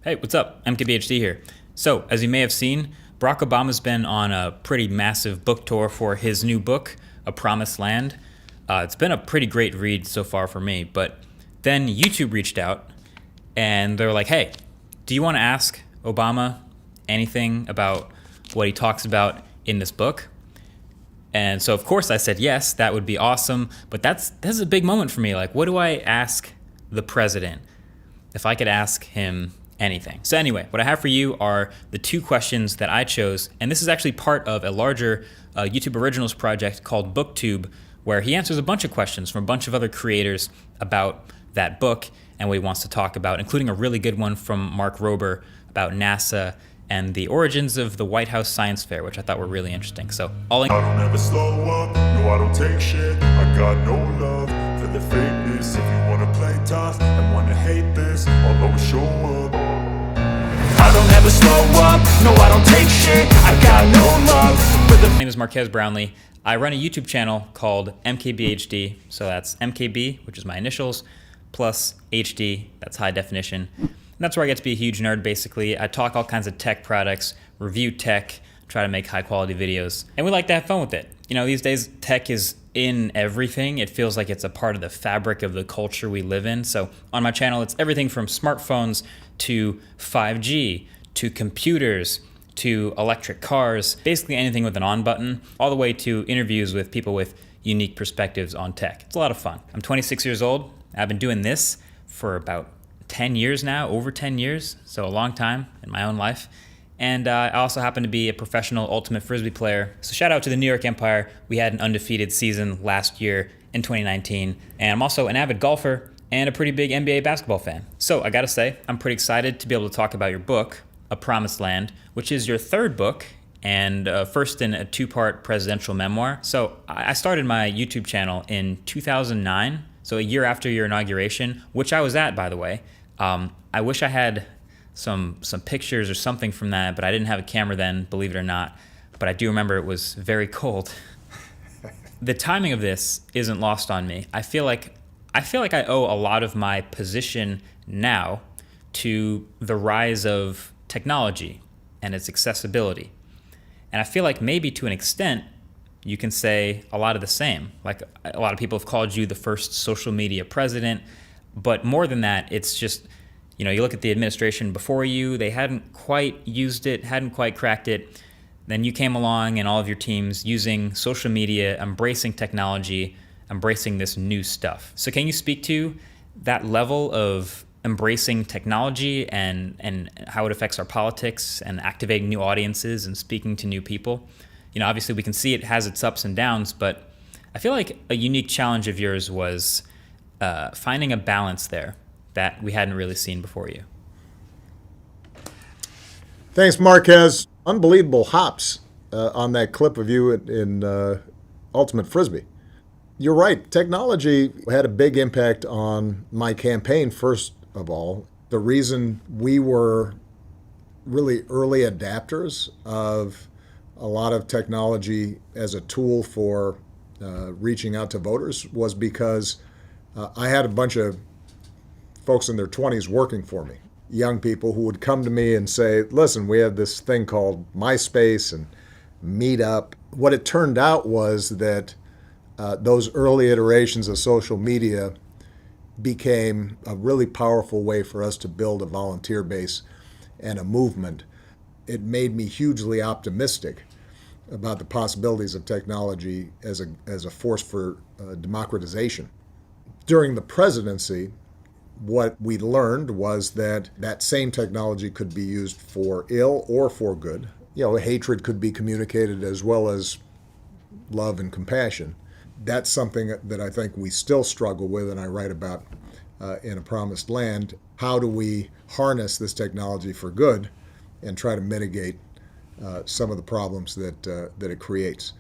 Hey, what's up? MKBHD here. So, as you may have seen, Barack Obama's been on a pretty massive book tour for his new book, A Promised Land. It's been a pretty great read so far for me, but then YouTube reached out and they're like, hey, do you want to ask Obama anything about what he talks about in this book? And so, of course, I said yes, that would be awesome, but that's a big moment for me. Like, what do I ask the president if I could ask him anything? So anyway, what I have for you are the two questions that I chose, and this is actually part of a larger YouTube Originals project called BookTube, where he answers a bunch of questions from a bunch of other creators about that book and what he wants to talk about, including a really good one from Mark Rober about NASA and the origins of the White House Science Fair, which I thought were really interesting. So I don't ever slow up, no I don't take shit. I got no love for the fakeness. If you wanna play tough and wanna hate this, I'll always show up. I don't ever slow up, no I don't take shit. I got no love for the... My name is Marquez Brownlee. I run a YouTube channel called MKBHD, so that's MKB, which is my initials, plus HD, that's high definition. And that's where I get to be a huge nerd, basically. I talk all kinds of tech products, review tech, try to make high quality videos, and we like to have fun with it. You know, these days tech is in everything. It feels like it's a part of the fabric of the culture we live in. So on my channel, it's everything from smartphones to 5G, to computers, to electric cars, basically anything with an on button, all the way to interviews with people with unique perspectives on tech. It's a lot of fun. I'm 26 years old. I've been doing this for about 10 years now, over 10 years, so a long time in my own life. And I also happen to be a professional ultimate frisbee player. So shout out to the New York Empire. We had an undefeated season last year in 2019. And I'm also an avid golfer and a pretty big NBA basketball fan. So I gotta say, I'm pretty excited to be able to talk about your book, A Promised Land, which is your third book and first in a two-part presidential memoir. So I started my YouTube channel in 2009, so a year after your inauguration, which I was at, by the way. I wish I had some pictures or something from that, but I didn't have a camera then, believe it or not. But I do remember it was very cold. The timing of this isn't lost on me. I feel like I owe a lot of my position now to the rise of technology and its accessibility. And I feel like maybe to an extent, you can say a lot of the same. Like a lot of people have called you the first social media president, but more than that, it's just, you know, you look at the administration before you, they hadn't quite used it, hadn't quite cracked it. Then you came along and all of your teams using social media, embracing technology, embracing this new stuff. So can you speak to that level of embracing technology and how it affects our politics and activating new audiences and speaking to new people? You know, obviously we can see it has its ups and downs, but I feel like a unique challenge of yours was finding a balance there that we hadn't really seen before you. Thanks, Marquez. Unbelievable hops on that clip of you in Ultimate Frisbee. You're right. Technology had a big impact on my campaign, first of all. The reason we were really early adapters of a lot of technology as a tool for reaching out to voters was because I had a bunch of folks in their 20s working for me, young people who would come to me and say, listen, we have this thing called MySpace and Meetup. What it turned out was that those early iterations of social media became a really powerful way for us to build a volunteer base and a movement. It made me hugely optimistic about the possibilities of technology as a force for democratization. During the presidency, what we learned was that that same technology could be used for ill or for good. You know, hatred could be communicated as well as love and compassion. That's something that I think we still struggle with, and I write about in A Promised Land. How do we harness this technology for good and try to mitigate some of the problems that it creates?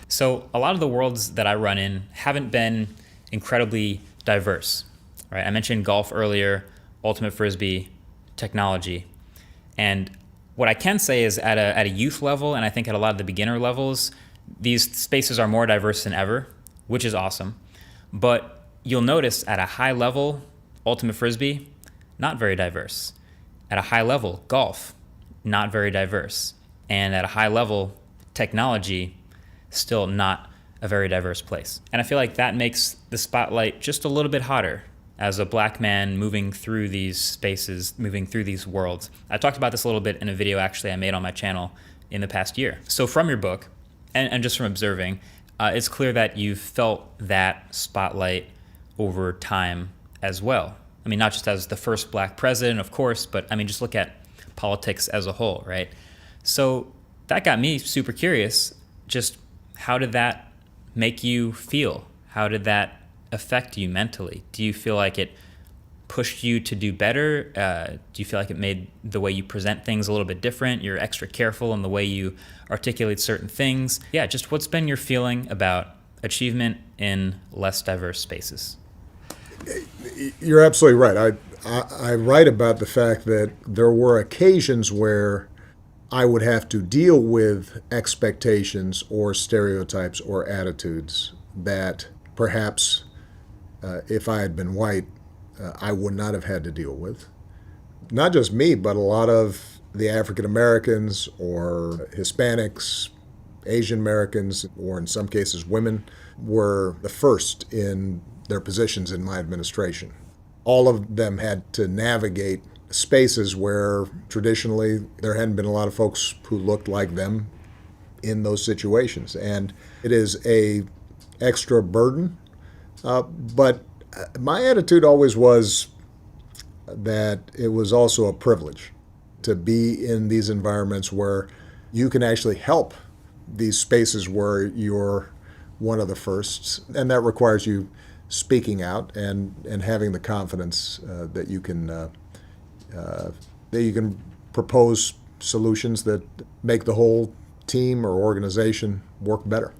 So a lot of the worlds that I run in haven't been incredibly diverse, right? I mentioned golf earlier, ultimate frisbee, technology. And what I can say is at a youth level, and I think at a lot of the beginner levels, these spaces are more diverse than ever, which is awesome. But you'll notice at a high level, ultimate frisbee, not very diverse. At a high level, golf, not very diverse. And at a high level, technology, still not a very diverse place. And I feel like that makes the spotlight just a little bit hotter as a black man moving through these spaces, moving through these worlds. I talked about this a little bit in a video actually I made on my channel in the past year. So from your book, and just from observing, it's clear that you've felt that spotlight over time as well. I mean, not just as the first black president, of course, but I mean, just look at politics as a whole, right? So that got me super curious. Just how did that make you feel? How did that affect you mentally? Do you feel like it pushed you to do better? Do you feel like it made the way you present things a little bit different? You're extra careful in the way you articulate certain things. Yeah, just what's been your feeling about achievement in less diverse spaces? You're absolutely right. I write about the fact that there were occasions where I would have to deal with expectations or stereotypes or attitudes that perhaps if I had been white, I would not have had to deal with. Not just me, but a lot of the African Americans or Hispanics, Asian Americans, or in some cases women, were the first in their positions in my administration. All of them had to navigate spaces where traditionally there hadn't been a lot of folks who looked like them in those situations. And it is a extra burden, but my attitude always was that it was also a privilege to be in these environments where you can actually help these spaces where you're one of the firsts, and that requires you speaking out and having the confidence that you can propose solutions that make the whole team or organization work better.